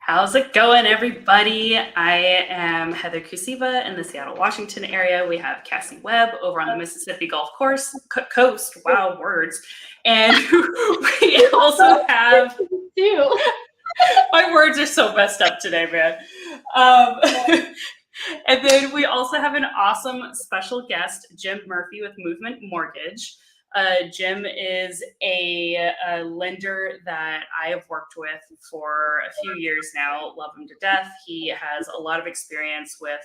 How's it going, everybody? I am Heather Kusiva in the Seattle, Washington area. We have Cassie Webb over on the Mississippi Gulf Coast. Wow, words. And we also have, my words are so messed up today, man. Um, and then we also have an awesome special guest, Jim Murphy with Movement Mortgage. Jim is a lender that I have worked with for a few years now. Love him to death. He has a lot of experience with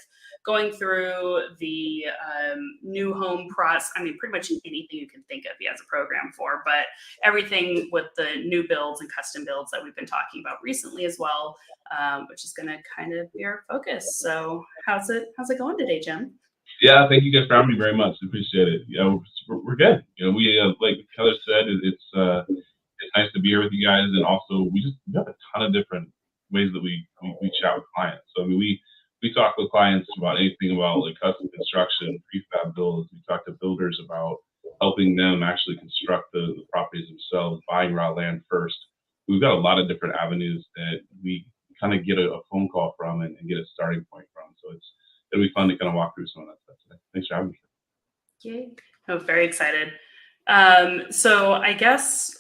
going through the new home process. I mean, pretty much anything you can think of, he has a program for, but everything with the new builds and custom builds that we've been talking about recently as well, which is going to kind of be our focus. So how's it going today, Jim? Yeah, thank you guys for having me very much. Appreciate it. Yeah, we're good. We like Heather said, it's nice to be here with you guys, and also we have a ton of different ways that we chat with clients. So I mean, we talk with clients about anything about like custom construction, prefab builds. We talk to builders about helping them actually construct the properties themselves, buying raw land first. We've got a lot of different avenues that we kind of get a phone call from and get a starting point from. So it'll be fun to kind of walk through some of that stuff today. Thanks for having me. Yay. I'm very excited. So I guess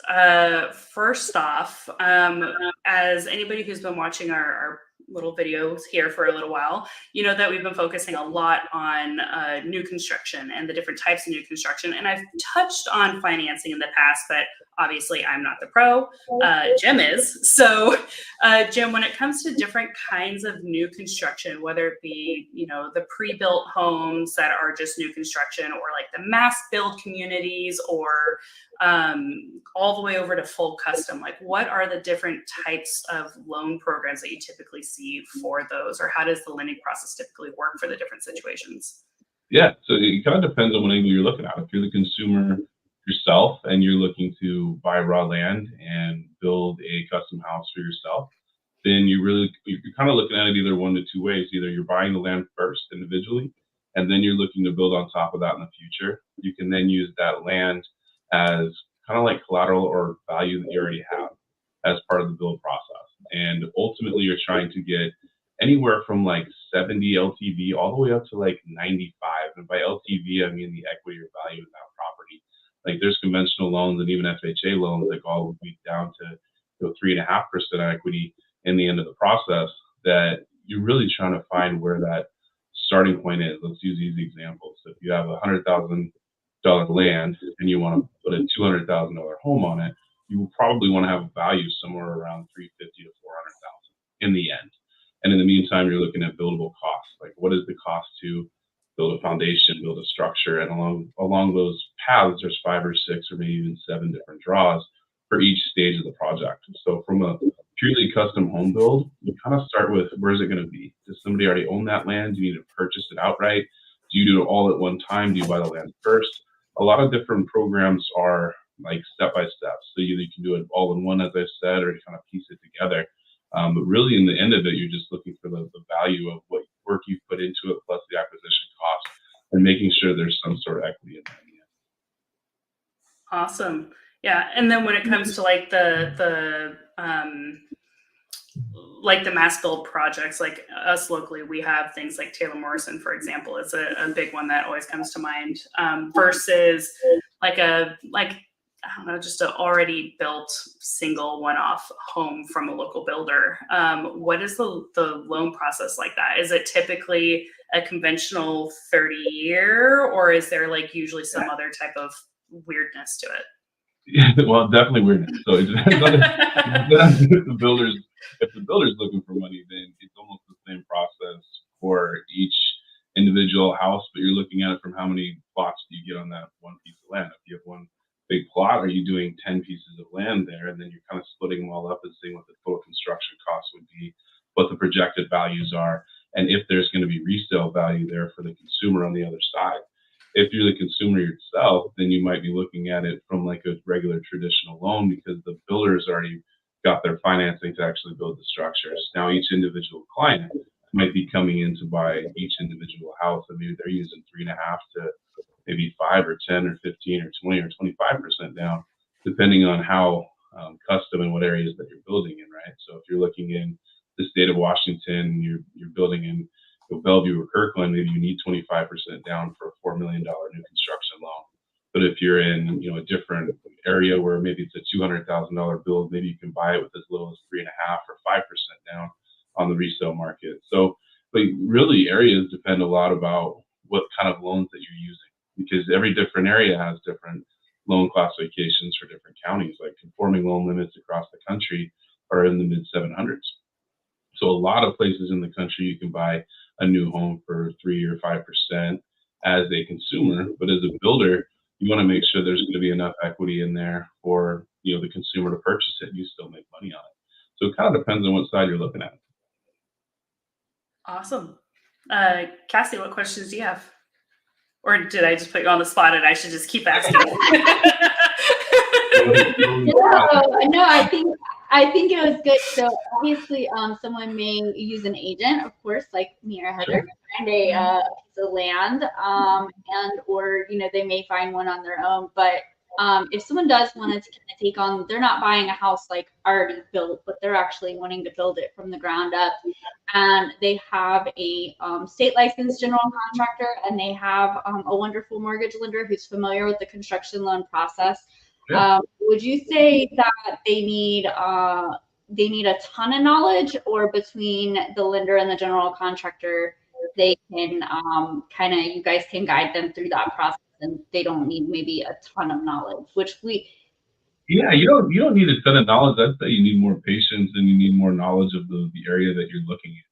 first off, as anybody who's been watching our little videos here for a little while, you know that we've been focusing a lot on new construction and the different types of new construction. And I've touched on financing in the past, but obviously I'm not the pro. Jim is. So Jim, when it comes to different kinds of new construction, whether it be, the pre-built homes that are just new construction, or like the mass build communities, or all the way over to full custom, like what are the different types of loan programs that you typically see for those, or how does the lending process typically work for the different situations? Yeah, so it kind of depends on what angle you're looking at. If you're the consumer yourself and you're looking to buy raw land and build a custom house for yourself, then you're kind of looking at it either one to two ways. Either you're buying the land first individually, and then you're looking to build on top of that in the future. You can then use that land as kind of like collateral or value that you already have as part of the build process. And ultimately, you're trying to get anywhere from like 70 LTV all the way up to like 95. And by LTV, I mean the equity or value of that property. Like there's conventional loans and even FHA loans like all would be down to 3.5% equity in the end of the process, that you're really trying to find where that starting point is. Let's use easy examples. So if you have $100,000 land and you want to put a $200,000 home on it, you will probably want to have a value somewhere around 350 to 400,000 in the end. And in the meantime, you're looking at buildable costs. Like what is the cost to build a foundation, build a structure, and along those paths, there's 5 or 6 or maybe even 7 different draws for each stage of the project. So from a purely custom home build, you kind of start with where is it going to be? Does somebody already own that land? Do you need to purchase it outright? Do you do it all at one time? Do you buy the land first? A lot of different programs are like step by step. So either you can do it all in one, as I said, or kind of piece it together. But really, in the end of it, you're just looking for the value of what work you've put into it, plus the acquisition cost, and making sure there's some sort of equity in there. Awesome. Yeah. And then when it comes to like the mass build projects, like us locally, we have things like Taylor Morrison, for example, is a big one that always comes to mind, versus I don't know, just an already built single one-off home from a local builder. What is the loan process like that? Is it typically a conventional 30-year, or is there like usually some other type of weirdness to it? Yeah, well, definitely weirdness. So it depends on if the builder's looking for money, then it's almost the same process for each individual house, but you're looking at it from how many plots do you get on that one piece of land. If you have one big plot, are you doing 10 pieces of land there, and then you're kind of splitting them all up and seeing what the total construction cost would be, what the projected values are, and if there's going to be resale value there for the consumer on the other side. If you're the consumer yourself, then you might be looking at it from like a regular traditional loan, because the builder's already got their financing to actually build the structures. Now each individual client might be coming in to buy each individual house, and maybe they're using 3.5 to maybe 5 or 10 or 15 or 20 or 25% down, depending on how custom and what areas that you're building in, right? So if you're looking in the state of Washington, you're building in Bellevue or Kirkland, maybe you need 25% down for a $4 million new construction loan. But if you're in, a different area where maybe it's a $200,000 build, maybe you can buy it with as little as 3.5 or 5% down on the resale market. So, but really, areas depend a lot about what kind of loans that you're using, because every different area has different loan classifications for different counties. Like conforming loan limits across the country are in the mid 700s. So a lot of places in the country you can buy a new home for 3 or 5% as a consumer, but as a builder, you want to make sure there's going to be enough equity in there for the consumer to purchase it and you still make money on it. So it kind of depends on what side you're looking at. Awesome. Cassie, what questions do you have? Or did I just put you on the spot and I should just keep asking? No, I think it was good. So obviously, someone may use an agent, of course, like me or Heather, and a piece of land, and or they may find one on their own. But if someone does want to kind of take on, they're not buying a house like already built, but they're actually wanting to build it from the ground up, and they have a state licensed general contractor, and they have a wonderful mortgage lender who's familiar with the construction loan process. Yeah. Would you say that they need a ton of knowledge, or between the lender and the general contractor, they can you guys can guide them through that process, and they don't need maybe a ton of knowledge? Yeah, you don't need a ton of knowledge. I'd say you need more patience and you need more knowledge of the area that you're looking at,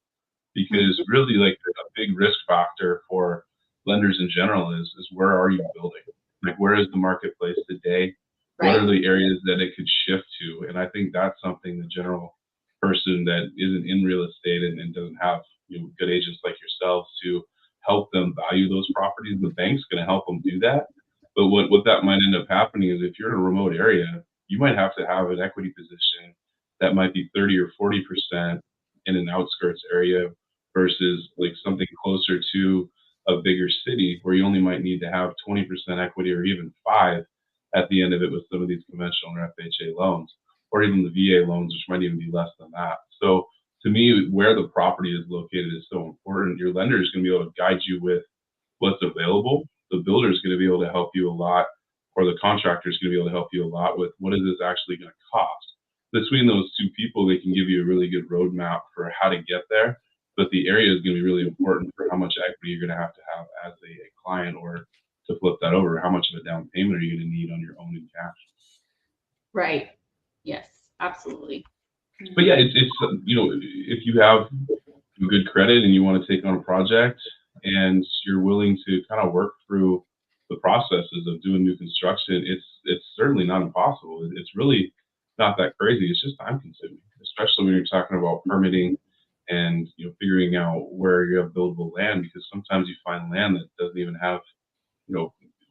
because really, like, a big risk factor for lenders in general is where are you building? Like, where is the marketplace today? What are the areas that it could shift to? And I think that's something the general person that isn't in real estate and doesn't have good agents like yourselves to help them value those properties. The bank's going to help them do that. But what that might end up happening is, if you're in a remote area, you might have to have an equity position that might be 30 or 40% in an outskirts area versus like something closer to a bigger city where you only might need to have 20% equity or even 5 at the end of it with some of these conventional or FHA loans, or even the VA loans, which might even be less than that. So to me, where the property is located is so important. Your lender is going to be able to guide you with what's available. The builder is going to be able to help you a lot, or the contractor is going to be able to help you a lot with what is this actually going to cost. Between those two people, they can give you a really good roadmap for how to get there. But the area is going to be really important for how much equity you're going to have as a client, or to flip that over, how much of a down payment are you going to need on your own in cash? Right. Yes, absolutely. But yeah, it's if you have good credit and you want to take on a project and you're willing to kind of work through the processes of doing new construction, it's certainly not impossible. It's really not that crazy. It's just time consuming, especially when you're talking about permitting and figuring out where you have buildable land, because sometimes you find land that doesn't even have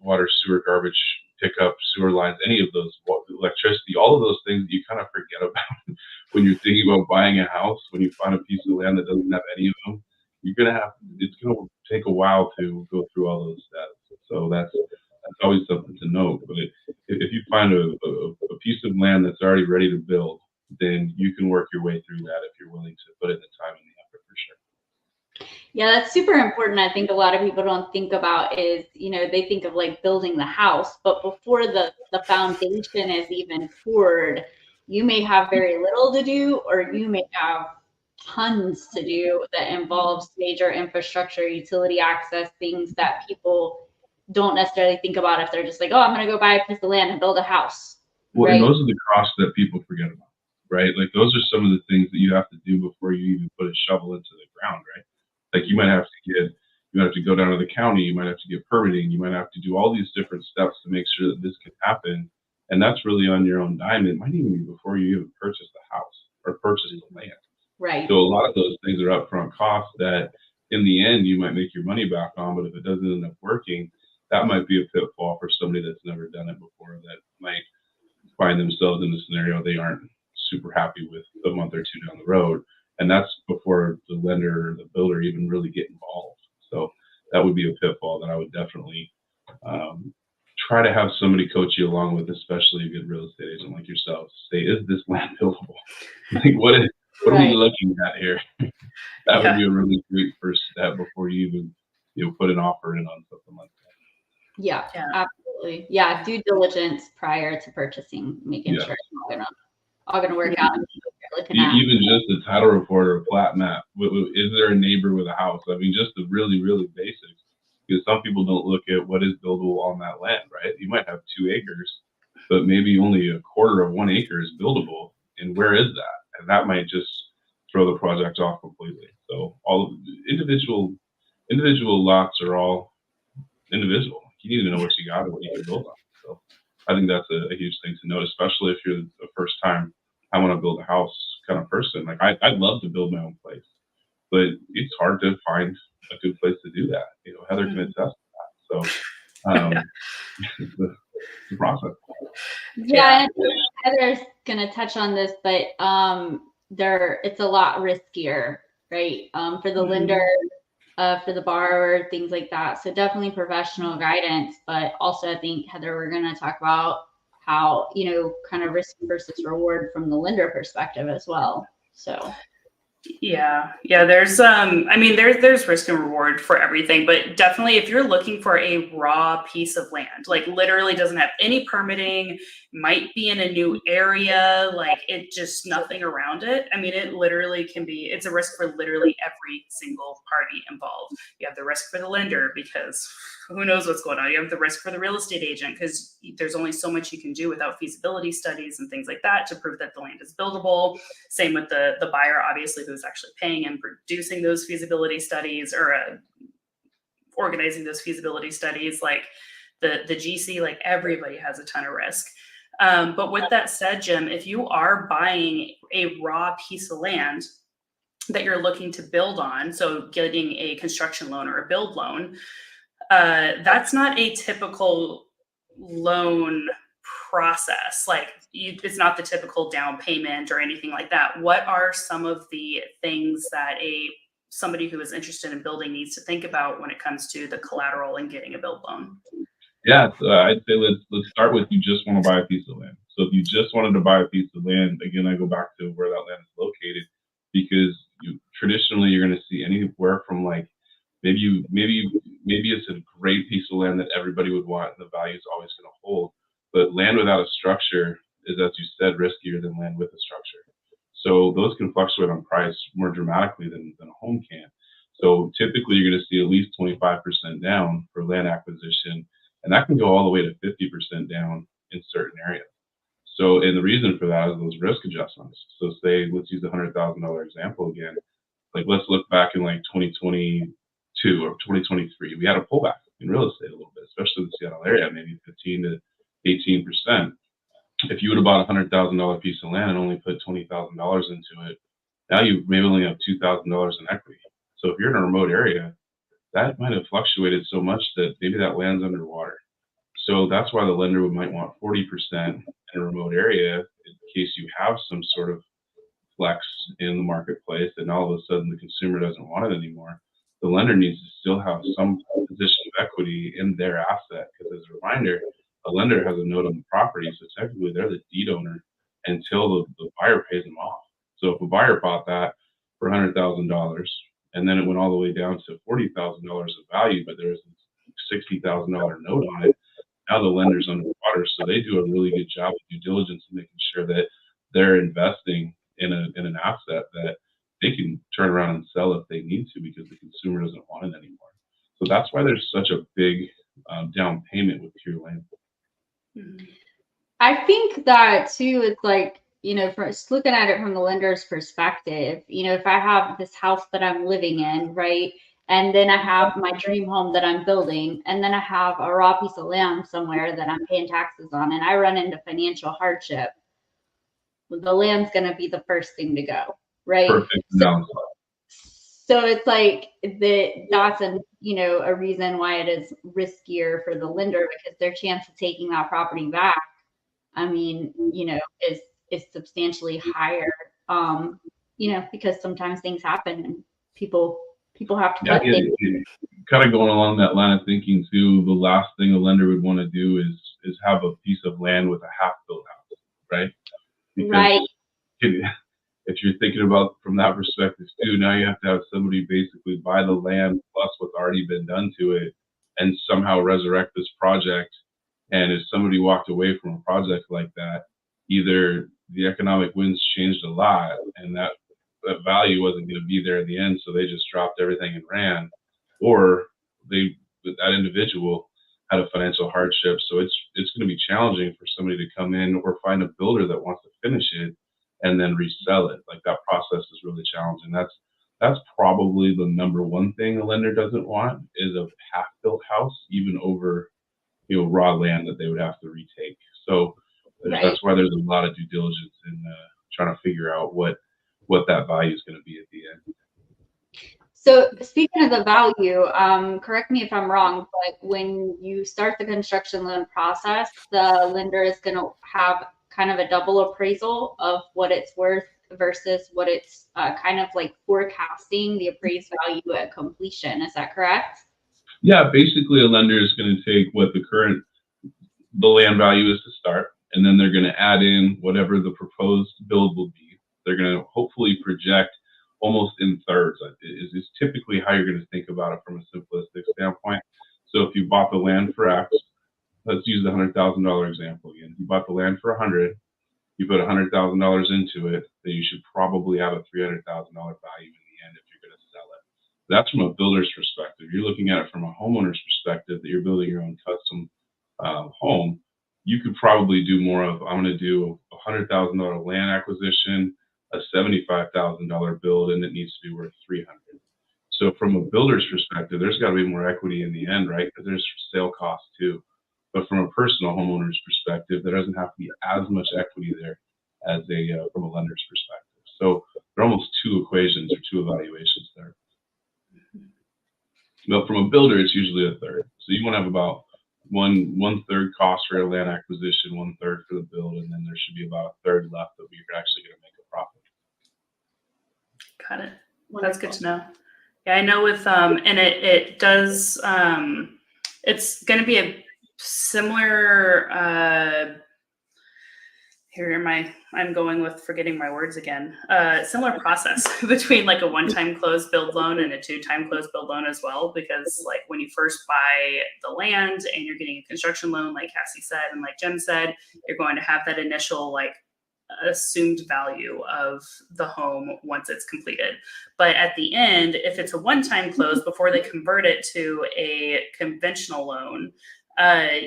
water, sewer, garbage pickup, sewer lines, any of those, electricity, all of those things that you kind of forget about when you're thinking about buying a house. When you find a piece of land that doesn't have any of them, it's going to take a while to go through all those steps. So that's always something to note. But if you find a piece of land that's already ready to build, then you can work your way through that if you're willing to put in the time and the effort, for sure. Yeah, that's super important. I think a lot of people don't think about is, they think of like building the house, but before the foundation is even poured, you may have very little to do, or you may have tons to do that involves major infrastructure, utility access, things that people don't necessarily think about if they're just like, oh, I'm going to go buy a piece of land and build a house. Well, right? And those are the costs that people forget about, right? Like, those are some of the things that you have to do before you even put a shovel into the ground, right? Like, you might have to go down to the county, you might have to get permitting, you might have to do all these different steps to make sure that this can happen. And that's really on your own dime. It might even be before you even purchase the house or purchase the land. Right. So a lot of those things are upfront costs that in the end you might make your money back on, but if it doesn't end up working, that might be a pitfall for somebody that's never done it before, that might find themselves in a scenario they aren't super happy with a month or two down the road. And that's before the lender or the builder even really get involved. So that would be a pitfall that I would definitely try to have somebody coach you along with, especially a good real estate agent like yourself. Say, is this land buildable? Like, what are we Right. looking at here? That would Yeah. be a really great first step before you even, put an offer in on something like that. Yeah, Yeah. absolutely. Yeah, due diligence prior to purchasing, making Yeah. sure it's all gonna work out and what you're looking at. Even just a title report or a plat map. Is there a neighbor with a house? I mean, just the really, really basics. Because some people don't look at what is buildable on that land, right? You might have 2 acres, but maybe only a quarter of 1 acre is buildable. And where is that? And that might just throw the project off completely. So all individual lots are all individual. You need to know what you got and what you can build on. So I think that's a huge thing to note, especially if you're a first time I want to build a house kind of person. Like I'd love to build my own place, but it's hard to find a good place to do that. Heather can attest to that. So it's a process. Yeah, and Heather's gonna touch on this, but it's a lot riskier, right? For the lender, for the borrower, things like that. So definitely professional guidance, but also I think, Heather, we're gonna talk about how, kind of risk versus reward from the lender perspective as well. So Yeah. There's there's risk and reward for everything, but definitely if you're looking for a raw piece of land, like literally doesn't have any permitting, might be in a new area, like it just nothing around it. I mean, it literally it's a risk for literally every single party involved. You have the risk for the lender because who knows what's going on. You have the risk for the real estate agent because there's only so much you can do without feasibility studies and things like that to prove that the land is buildable. Same with the buyer, obviously, who's actually paying and producing those feasibility studies or organizing those feasibility studies. Like the GC, like everybody has a ton of risk. But with that said, Jim, if you are buying a raw piece of land that you're looking to build on, so getting a construction loan or a build loan, that's not a typical loan process. Like it's not the typical down payment or anything like that. What are some of the things that somebody who is interested in building needs to think about when it comes to the collateral and getting a build loan? Yeah, so I'd say let's start with, you just want to buy a piece of land. So if you just wanted to buy a piece of land, again, I go back to where that land is located, because traditionally you're going to see anywhere from like maybe it's a great piece of land that everybody would want and the value is always going to hold, but land without a structure is, as you said, riskier than land with a structure. So those can fluctuate on price more dramatically than a home can. So typically you're going to see at least 25% down for land acquisition, and that can go all the way to 50% down in certain areas. So, and the reason for that is those risk adjustments. So say, let's use the $100,000 example again. Like let's look back in like 2022 or 2023, we had a pullback in real estate a little bit, especially in the Seattle area, maybe 15 to 18%. If you would have bought a $100,000 piece of land and only put $20,000 into it, now you maybe only have $2,000 in equity. So if you're in a remote area, that might have fluctuated so much that maybe that land's underwater. So that's why the lender might want 40% in a remote area in case you have some sort of flex in the marketplace and all of a sudden the consumer doesn't want it anymore. The lender needs to still have some position of equity in their asset, because as a reminder, a lender has a note on the property, so technically they're the deed owner until the buyer pays them off. So if a buyer bought that for $100,000 and then it went all the way down to $40,000 of value, but there's a $60,000 note on it, now the lender's underwater. So they do a really good job of due diligence and making sure that they're investing in an asset that they can turn around and sell if they need to, because the consumer doesn't want it anymore. So that's why there's such a big down payment with pure land. Mm-hmm. I think that too, it's like, for looking at it from the lender's perspective, if I have this house that I'm living in, right, and then I have my dream home that I'm building, and then I have a raw piece of land somewhere that I'm paying taxes on, and I run into financial hardship, the land's going to be the first thing to go, right? Perfect. So it's like that's a reason why it is riskier for the lender, because their chance of taking that property back, I mean, is substantially higher. Because sometimes things happen and people have to cut things. Kind of going along that line of thinking too, the last thing a lender would want to do is have a piece of land with a half-built house, right? Because right. if you're thinking about from that perspective too, now you have to have somebody basically buy the land plus what's already been done to it and somehow resurrect this project. And if somebody walked away from a project like that, either the economic winds changed a lot and that value wasn't going to be there in the end, so they just dropped everything and ran, or that individual had a financial hardship. So it's going to be challenging for somebody to come in or find a builder that wants to finish it and then resell it. Like that process is really challenging. That's probably the number one thing a lender doesn't want is a half-built house, even over raw land that they would have to retake. So Right. that's why there's a lot of due diligence in trying to figure out what that value is going to be at the end. So speaking of the value, correct me if I'm wrong, but when you start the construction loan process, the lender is going to have kind of a double appraisal of what it's worth versus what it's kind of like forecasting the appraised value at completion. Is that correct? Yeah, basically a lender is going to take what the land value is to start, and then they're going to add in whatever the proposed build will be. They're going to hopefully project almost in thirds is typically how you're going to think about it from a simplistic standpoint. So if you bought the land for X, let's use the $100,000 example again. You bought the land for 100, you put $100,000 into it, then you should probably have a $300,000 value in the end if you're going to sell it. That's from a builder's perspective. You're looking at it from a homeowner's perspective that you're building your own custom home. You could probably do more of, I'm going to do a $100,000 land acquisition, a $75,000 build, and it needs to be worth 300. So from a builder's perspective, there's got to be more equity in the end, right? Because there's sale costs too. But from a personal homeowner's perspective, there doesn't have to be as much equity there as from a lender's perspective. So there are almost two equations or two evaluations there. But from a builder, it's usually a third. So you want to have about one third cost for a land acquisition, 1/3 for the build, and then there should be about a third left that you're actually going to make a profit. Got it. That's good to know. Yeah, I know with and it does it's going to be a similar I'm going with forgetting my words again. Similar process between like a one-time close build loan and a two-time close build loan as well, because like when you first buy the land and you're getting a construction loan, like Cassie said and like Jem said, you're going to have that initial like assumed value of the home once it's completed. But at the end, if it's a one-time close before they convert it to a conventional loan,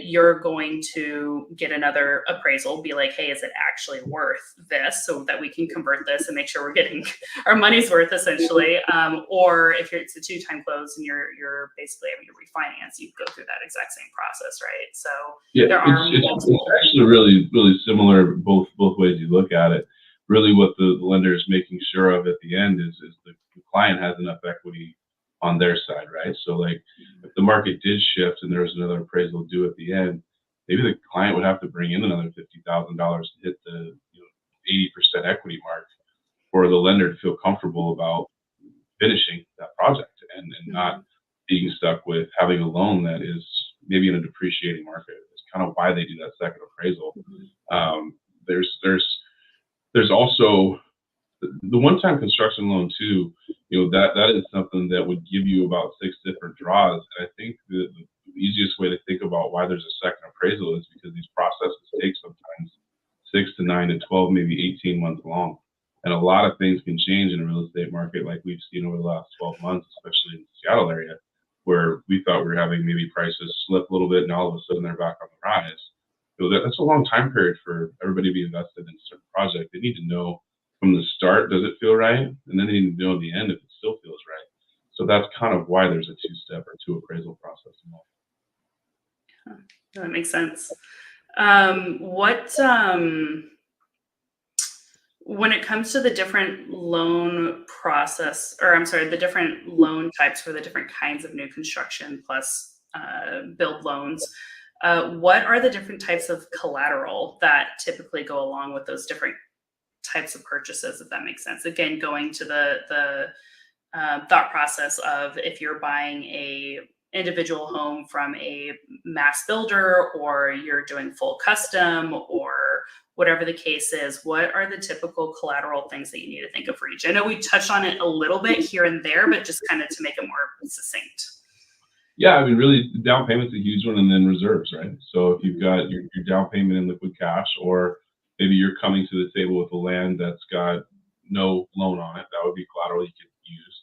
you're going to get another appraisal, be like, hey, is it actually worth this, so that we can convert this and make sure we're getting our money's worth essentially. Or if it's a two-time close and you're basically having to refinance, you go through that exact same process, right? So yeah, there are it's actually really, really similar both ways you look at it. Really what the lender is making sure of at the end is the client has enough equity on their side, right? So like if the market did shift and there was another appraisal due at the end, maybe the client would have to bring in another $50,000 to hit the 80% equity mark for the lender to feel comfortable about finishing that project and not being stuck with having a loan that is maybe in a depreciating market. It's kind of why they do that second appraisal. There's also the one-time construction loan too. That is something that would give you about 6 different draws. And I think the easiest way to think about why there's a second appraisal is because these processes take sometimes 6 to 9 to 12, maybe 18 months long. And a lot of things can change in a real estate market like we've seen over the last 12 months, especially in the Seattle area, where we thought we were having maybe prices slip a little bit and all of a sudden they're back on the rise. That's a long time period for everybody to be invested in a certain project. They need to know from the start, does it feel right? And then they need to know at the end if it still feels right. So that's kind of why there's a two-step or two appraisal process involved. That makes sense. When it comes to the different loan process, or I'm sorry, the different loan types for the different kinds of new construction plus build loans, what are the different types of collateral that typically go along with those different types of purchases, if that makes sense? Again, going to the thought process of if you're buying a individual home from a mass builder or you're doing full custom or whatever the case is, what are the typical collateral things that you need to think of for each? I know we touched on it a little bit here and there, but just kind of to make it more succinct. Yeah, I mean, really, down payment's a huge one, and then reserves, right? So if you've got your down payment in liquid cash, or maybe you're coming to the table with a land that's got no loan on it, that would be collateral you could use.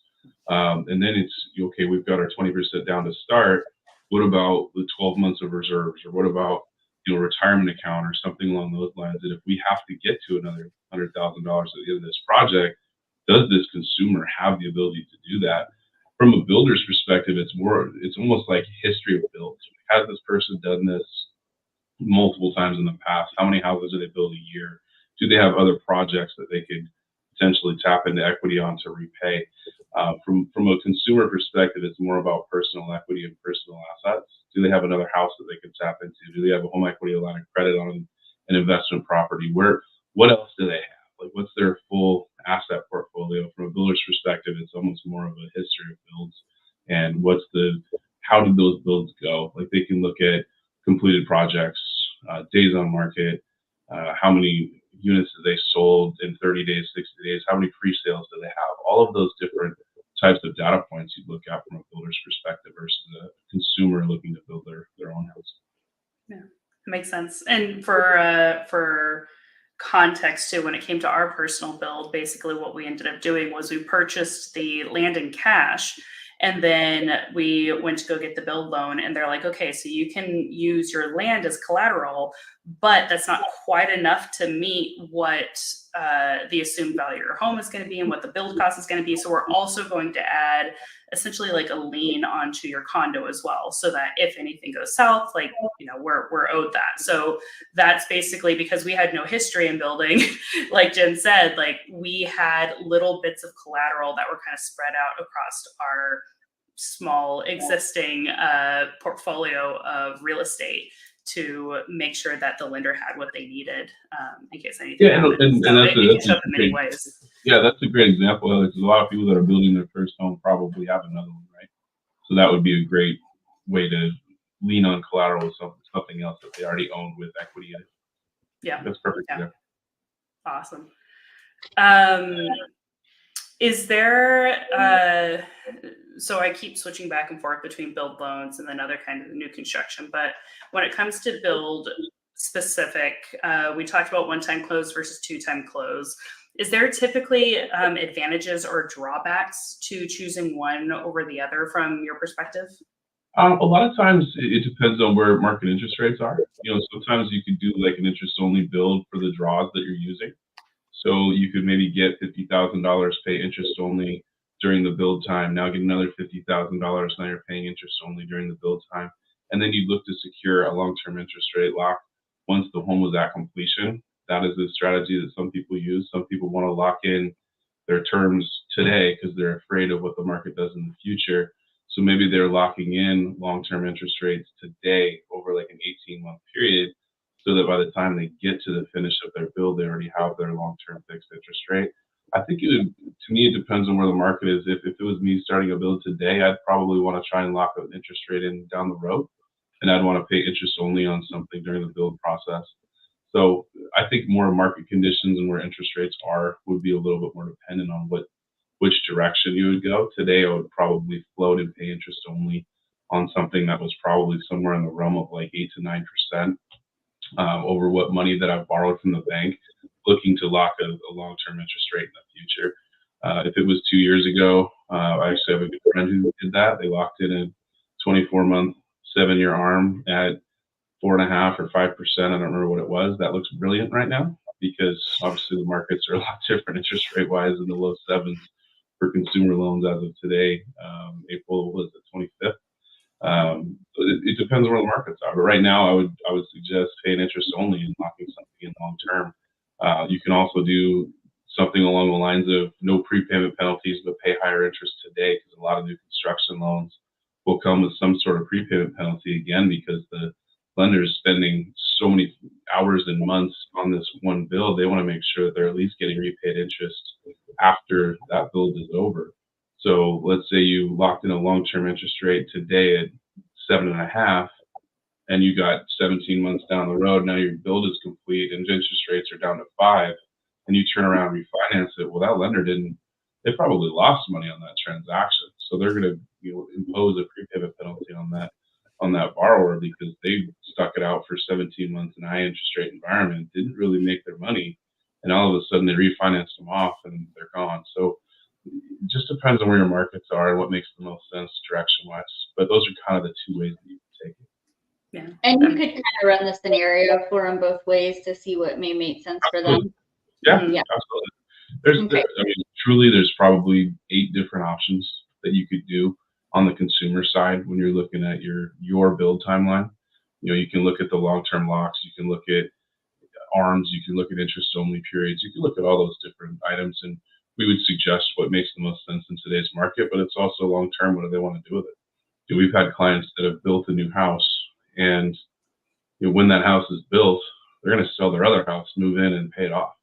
And then it's, okay, we've got our 20% down to start. What about the 12 months of reserves? Or what about, retirement account or something along those lines? And if we have to get to another $100,000 at the end of this project, does this consumer have the ability to do that? From a builder's perspective, it's almost like history of builds. Has this person done this multiple times in the past? How many houses do they build a year? Do they have other projects that they could potentially tap into equity on to repay? From a consumer perspective, it's more about personal equity and personal assets. Do they have another house that they could tap into? Do they have a home equity line of credit on an investment property? What else do they have? Like, what's their full asset portfolio? From a builder's perspective, it's almost more of a history of builds, and how did those builds go? Like, they can look at completed projects, days on market, how many units that they sold in 30 days, 60 days, how many pre-sales do they have? All of those different types of data points you'd look at from a builder's perspective versus a consumer looking to build their own house. Yeah, it makes sense. And for context too, when it came to our personal build, basically what we ended up doing was we purchased the land in cash, and then we went to go get the build loan, and they're like, okay, so you can use your land as collateral, but that's not quite enough to meet what the assumed value of your home is going to be and what the build cost is going to be. So we're also going to add essentially like a lien onto your condo as well, so that if anything goes south, like, we're owed that. So that's basically because we had no history in building. Like Jen said, like, we had little bits of collateral that were kind of spread out across our small existing portfolio of real estate to make sure that the lender had what they needed in case anything happened. And so that's it can show up in many ways. Yeah, that's a great example. Alex. A lot of people that are building their first home probably have another one, right? So that would be a great way to lean on collateral with something else that they already own with equity in it. Yeah, that's perfect. Yeah. Awesome. Is there so I keep switching back and forth between build loans and then other kind of new construction, but when it comes to build specific, we talked about one-time close versus two-time close. Is there typically advantages or drawbacks to choosing one over the other from your perspective? A lot of times it depends on where market interest rates are. Sometimes you could do like an interest-only build for the draws that you're using. So you could maybe get $50,000, pay interest only during the build time. Now get another $50,000. Now you're paying interest only during the build time. And then you look to secure a long-term interest rate lock once the home was at completion. That is a strategy that some people use. Some people want to lock in their terms today because they're afraid of what the market does in the future. So maybe they're locking in long-term interest rates today over like an 18-month period, so that by the time they get to the finish of their build, they already have their long-term fixed interest rate. I think to me, it depends on where the market is. If it was me starting a build today, I'd probably want to try and lock an interest rate in down the road, and I'd want to pay interest only on something during the build process. So I think more market conditions and where interest rates are would be a little bit more dependent on which direction you would go. Today, I would probably float and pay interest only on something that was probably somewhere in the realm of like 8 to 9%. Over what money that I've borrowed from the bank, looking to lock a long-term interest rate in the future. If it was 2 years ago, I actually have a good friend who did that. They locked in a 24-month, 7-year ARM at 4.5% or 5%. I don't remember what it was. That looks brilliant right now because obviously the markets are a lot different interest rate-wise in the low 7s for consumer loans as of today. April was the 25th. It depends on where the markets are, but right now I would suggest paying interest only and locking something in long term. You can also do something along the lines of no prepayment penalties, but pay higher interest today, because a lot of new construction loans will come with some sort of prepayment penalty again, because the lender is spending so many hours and months on this one build. They want to make sure that they're at least getting repaid interest after that build is over. So let's say you locked in a long-term interest rate today at 7.5, and you got 17 months down the road, now your build is complete and interest rates are down to 5, and you turn around and refinance it, well, that lender they probably lost money on that transaction. So they're going to impose a prepayment penalty on that borrower because they stuck it out for 17 months in a high interest rate environment, didn't really make their money, and all of a sudden they refinanced them off and they're gone. So it just depends on where your markets are and what makes the most sense direction-wise. But those are kind of the two ways that you can take it. Yeah. And you could kind of run the scenario for them both ways to see what may make sense for them. Yeah, Yeah. absolutely. Truly, there's probably 8 different options that you could do on the consumer side when you're looking at your build timeline. You can look at the long-term locks, you can look at ARMs, you can look at interest-only periods, you can look at all those different items, and we would suggest what makes the most sense in today's market, but it's also long-term, what do they want to do with it? We've had clients that have built a new house, and when that house is built, they're going to sell their other house, move in, and pay it off.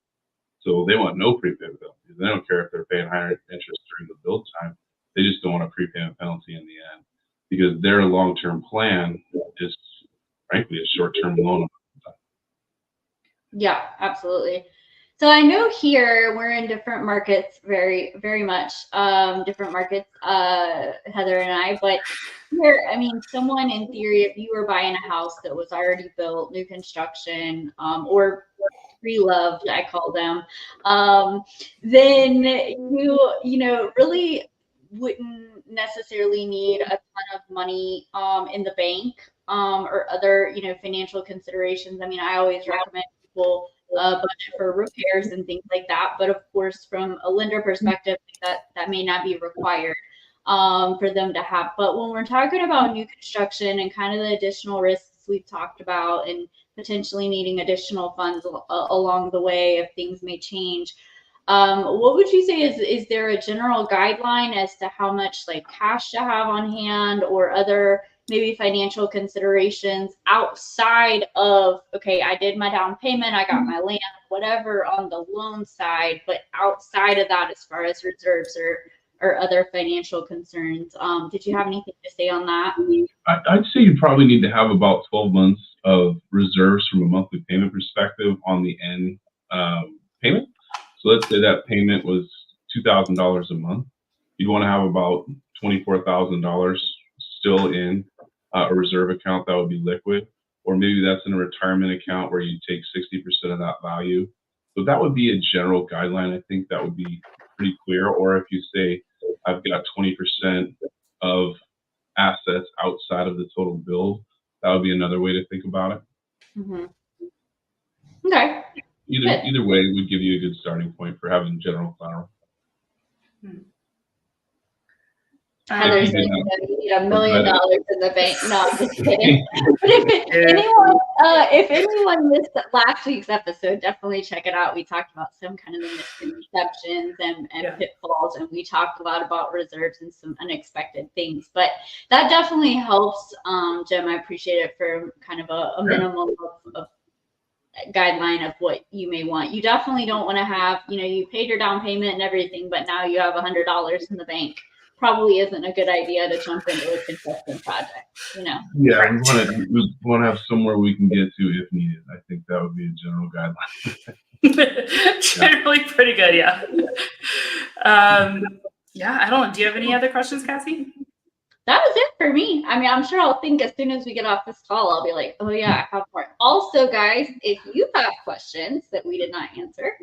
So they want no prepayment penalty. They don't care if they're paying higher interest during the build time. They just don't want a prepayment penalty in the end because their long-term plan is, frankly, a short-term loan. Yeah, absolutely. So I know here we're in different markets, very, very much different markets, Heather and I. But here, I mean, someone in theory, if you were buying a house that was already built, new construction, or pre-loved, I call them, then you really wouldn't necessarily need a ton of money in the bank or other financial considerations. I mean, I always recommend people budget for repairs and things like that, but of course, from a lender perspective, that may not be required for them to have. But when we're talking about new construction and kind of the additional risks we've talked about and potentially needing additional funds along the way if things may change, what would you say is there a general guideline as to how much cash to have on hand or other maybe financial considerations outside of, okay, I did my down payment, I got my land, whatever on the loan side, but outside of that as far as reserves or other financial concerns? Did you have anything to say on that? I'd say you probably need to have about 12 months of reserves from a monthly payment perspective on the end payment. So let's say that payment was $2,000 a month. You'd want to have about $24,000 still in a reserve account that would be liquid, or maybe that's in a retirement account where you take 60% of that value. So that would be a general guideline. I think that would be pretty clear. Or if you say, I've got 20% of assets outside of the total build, that would be another way to think about it. Mm-hmm. Okay. Either way would give you a good starting point for having general collateral. Heather's like, you need $1 million in the bank. No, I'm just kidding. But if anyone missed last week's episode, definitely check it out. We talked about some kind of the misconceptions and pitfalls, and we talked a lot about reserves and some unexpected things. But that definitely helps, Jim. I appreciate it for kind of a minimum of guideline of what you may want. You definitely don't want to have, you paid your down payment and everything, but now you have $100 in the bank. Probably isn't a good idea to jump into a construction project, Yeah, we want to have somewhere we can get to if needed. I think that would be a general guideline. Generally pretty good, yeah. I don't know. Do you have any other questions, Cassie? That was it for me. I mean, I'm sure I'll think as soon as we get off this call, I'll be like, oh yeah, I have more. Also, guys, if you have questions that we did not answer,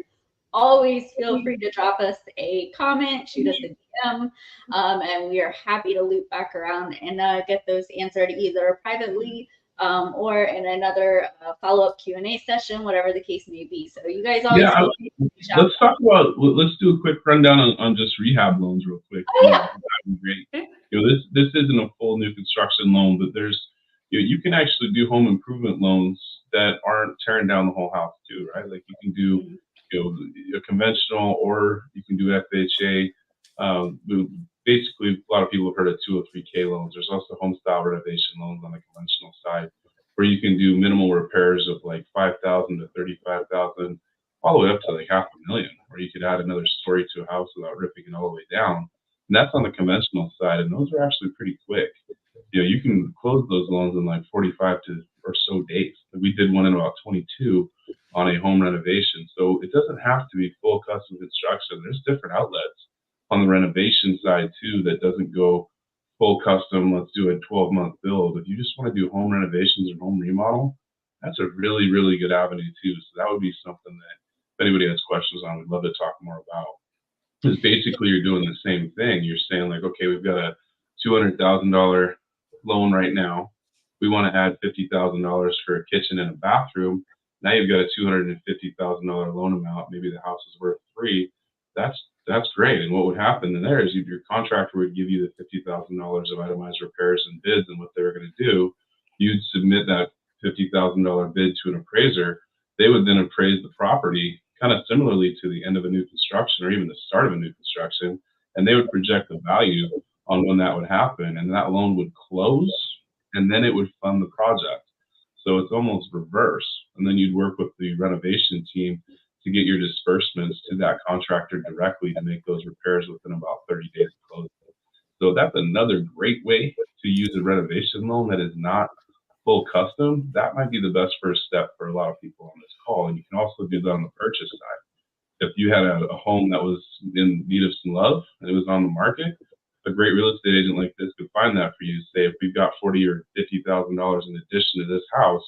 always feel free to drop us a comment, shoot us a DM, and we are happy to loop back around and get those answered either privately or in another follow-up Q&A session, whatever the case may be. So you guys always let's do a quick rundown on just rehab loans real quick. Oh, yeah. That'd be great. This isn't a full new construction loan, but there's you can actually do home improvement loans that aren't tearing down the whole house too, right? Like you can do a conventional, or you can do FHA. Basically, a lot of people have heard of 203K loans. There's also home style renovation loans on the conventional side, where you can do minimal repairs of like $5,000 to $35,000, all the way up to like $500,000, or you could add another story to a house without ripping it all the way down. And that's on the conventional side, and those are actually pretty quick. You can close those loans in like 45 to or so days. We did one in about 22 on a home renovation. So it doesn't have to be full custom construction. There's different outlets on the renovation side too that doesn't go full custom. Let's do a 12-month build. If you just want to do home renovations or home remodel, that's a really, really good avenue too. So that would be something that if anybody has questions on, we'd love to talk more about. Because basically you're doing the same thing. You're saying like, okay, we've got a $200,000 loan right now. We want to add $50,000 for a kitchen and a bathroom. Now you've got a $250,000 loan amount. Maybe the house is worth $3. That's great. And what would happen then there is your contractor would give you the $50,000 of itemized repairs and bids and what they were going to do. You'd submit that $50,000 bid to an appraiser. They would then appraise the property kind of similarly to the end of a new construction or even the start of a new construction. And they would project the value on when that would happen. And that loan would close and then it would fund the project. So it's almost reverse. And then you'd work with the renovation team to get your disbursements to that contractor directly to make those repairs within about 30 days of closing. So that's another great way to use a renovation loan that is not full custom. That might be the best first step for a lot of people on this call. And you can also do that on the purchase side. If you had a home that was in need of some love and it was on the market, a great real estate agent like this could find that for you. Say if we've got $40,000 or $50,000 in addition to this house,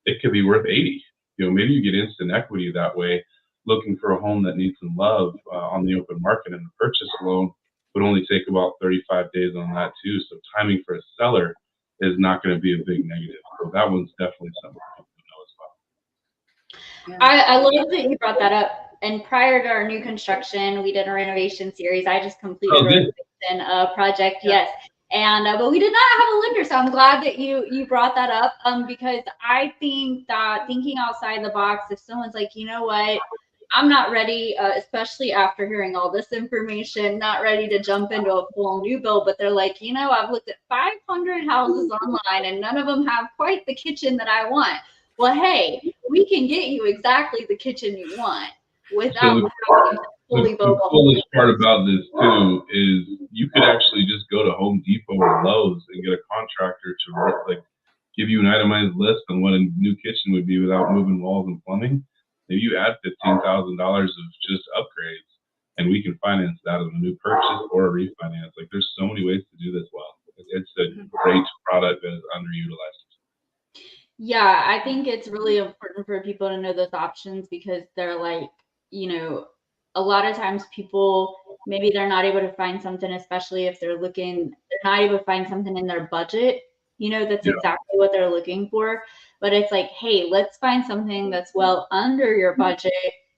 it could be worth 80. Maybe you get instant equity that way, looking for a home that needs some love on the open market, and the purchase loan would only take about 35 days on that too. So timing for a seller is not going to be a big negative. So that one's definitely something people know as well. I love that you brought that up. And prior to our new construction, we did a renovation series. I just completed a renovation project. Yes. And but we did not have a lender, so I'm glad that you brought that up. Because I think that thinking outside the box, if someone's like, you know what, I'm not ready, especially after hearing all this information, not ready to jump into a full new build, but they're like, I've looked at 500 houses online and none of them have quite the kitchen that I want. Well, hey, we can get you exactly the kitchen you want without having to fully build the coolest part about this too is you could actually just go to Home Depot or Lowe's and get a contractor to give you an itemized list on what a new kitchen would be without moving walls and plumbing. Maybe you add $15,000 of just upgrades, and we can finance that as a new purchase or a refinance. There's so many ways to do this well. It's a great product that is underutilized. Yeah, I think it's really important for people to know those options because they're like, a lot of times people, maybe they're not able to find something, especially if they're not able to find something in their budget, that's exactly what they're looking for. But it's like, hey, let's find something that's well under your budget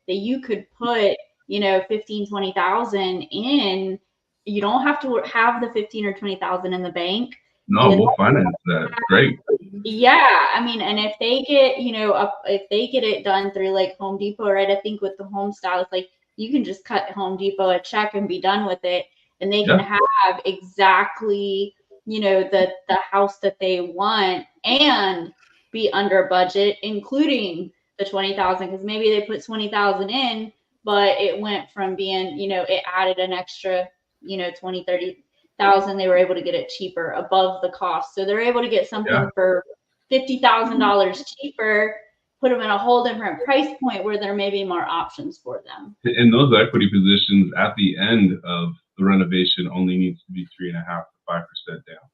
that you could put, 15, 20,000 in. You don't have to have the 15 or 20,000 in the bank. No, we'll finance that. Great. Yeah, I mean, and if they get, if they get it done through like Home Depot, right? I think with the home style, it's like you can just cut Home Depot a check and be done with it, and they can have exactly, the house that they want and be under budget, including the 20,000, because maybe they put 20,000 in, but it went from being, it added an extra, 20, 30,000. They were able to get it cheaper above the cost. So they're able to get something for $50,000 cheaper, put them in a whole different price point where there may be more options for them. And those equity positions at the end of the renovation only needs to be 3.5% to 5% down.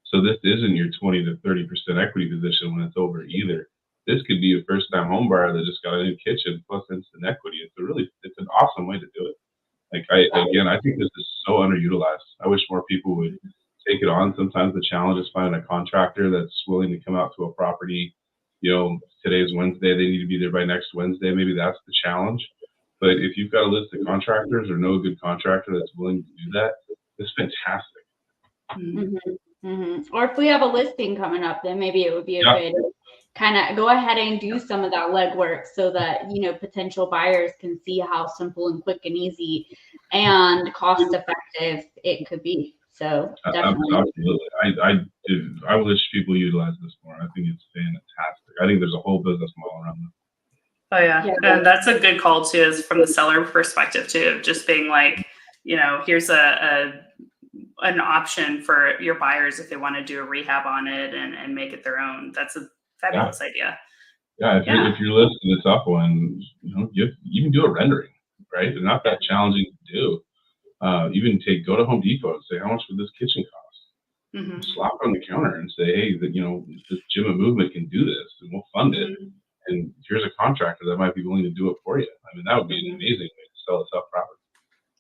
So this isn't your 20 to 30% equity position when it's over either. This could be a first-time home buyer that just got a new kitchen plus instant equity. It's an awesome way to do it. I think this is so underutilized. I wish more people would take it on. Sometimes the challenge is finding a contractor that's willing to come out to a property. Today's Wednesday, they need to be there by next Wednesday. Maybe that's the challenge. But if you've got a list of contractors or know a good contractor that's willing to do that, it's fantastic. Mm-hmm. Mm-hmm. Or if we have a listing coming up, then maybe it would be a good kind of go ahead and do some of that legwork so that, potential buyers can see how simple and quick and easy and cost effective it could be. So definitely. Absolutely. I wish people utilize this more. I think it's fantastic. I think there's a whole business model around this. Oh yeah. And that's a good call too, is from the seller perspective too, just being like, here's an option for your buyers if they want to do a rehab on it and make it their own. That's a Fabulous idea. Yeah, Yeah. if you're listing a tough one, you can do a rendering, right? They're not that challenging to do. Even go to Home Depot and say, how much would this kitchen cost? Mhm. Slap it on the counter and say, hey, this Gym of Movement can do this, and we'll fund it. Mhm. And here's a contractor that might be willing to do it for you. I mean, that would be an Mhm. amazing way to sell a tough property.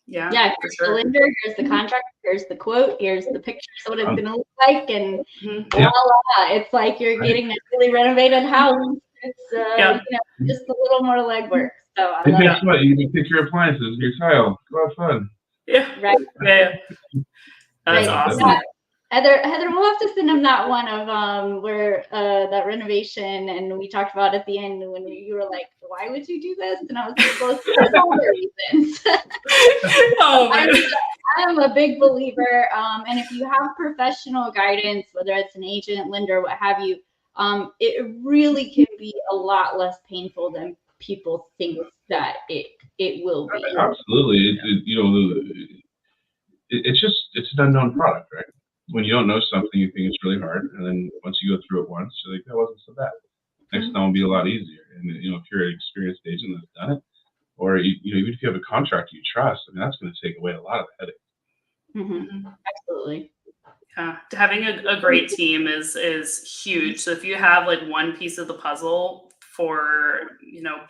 Yeah, Yeah, for here's sure. the lender, here's the contract, here's the quote, here's the pictures of what it's gonna look like, and Mhm. Yeah. voila, it's like you're getting a really renovated house. It's Yeah. just a little more legwork. So I And love guess it. what? You can pick your appliances, your tile. Go have fun. Yeah. Right. Yeah. That's Right. awesome. Yeah. Heather, we'll have to send them that one of where that renovation, and we talked about at the end when you were like, "Why would you do this?" And I was like, "Well, there's all the reasons." Oh man. I'm a big believer, and if you have professional guidance, whether it's an agent, lender, what have you, it really can be a lot less painful than people think that it will be. Absolutely. It's an unknown product, right? When you don't know something, you think it's really hard, and then once you go through it once, you're like, that wasn't so bad. Next time will be a lot easier. And if you're an experienced agent that's done it, or even if you have a contractor you trust, I mean, that's going to take away a lot of the headache. Mm-hmm. Absolutely. Yeah, having a great team is huge. So if you have like one piece of the puzzle for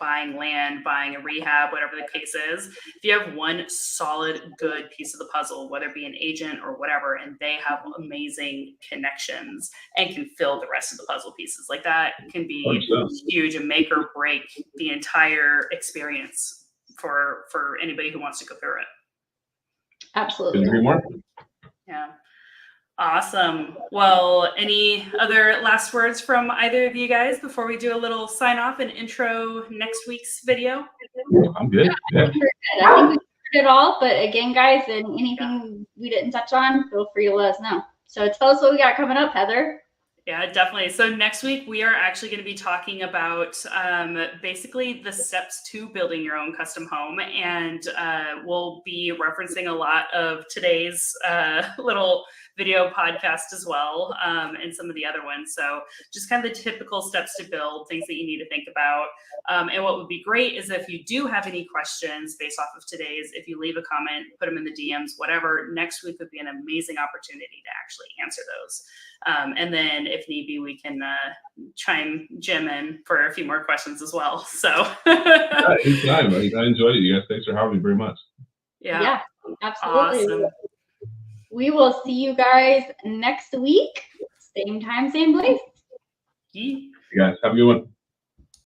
buying land, buying a rehab, whatever the case is, if you have one solid good piece of the puzzle, whether it be an agent or whatever, and they have amazing connections and can fill the rest of the puzzle pieces, like that can be 100%. huge and make or break the entire experience for anybody who wants to go through it. Absolutely. Couldn't agree more. Yeah. Awesome. Well, any other last words from either of you guys before we do a little sign off and intro next week's video? I'm good. I Yeah. think we covered it all, but again, guys, and anything we didn't touch on, feel free to let us know. So tell us what we got coming up, Heather. Yeah, definitely. So next week, we are actually going to be talking about basically the steps to building your own custom home. And we'll be referencing a lot of today's little video podcast as well, and some of the other ones. So just kind of the typical steps to build, things that you need to think about. And what would be great is if you do have any questions based off of today's, if you leave a comment, put them in the DMs, whatever, next week would be an amazing opportunity to actually answer those. And then if need be, we can chime Jim in for a few more questions as well. So Anytime. I enjoyed it, you guys. Thanks for having me very much. Yeah, absolutely. Awesome. We will see you guys next week. Same time, same place. Yeah. You guys have a good one.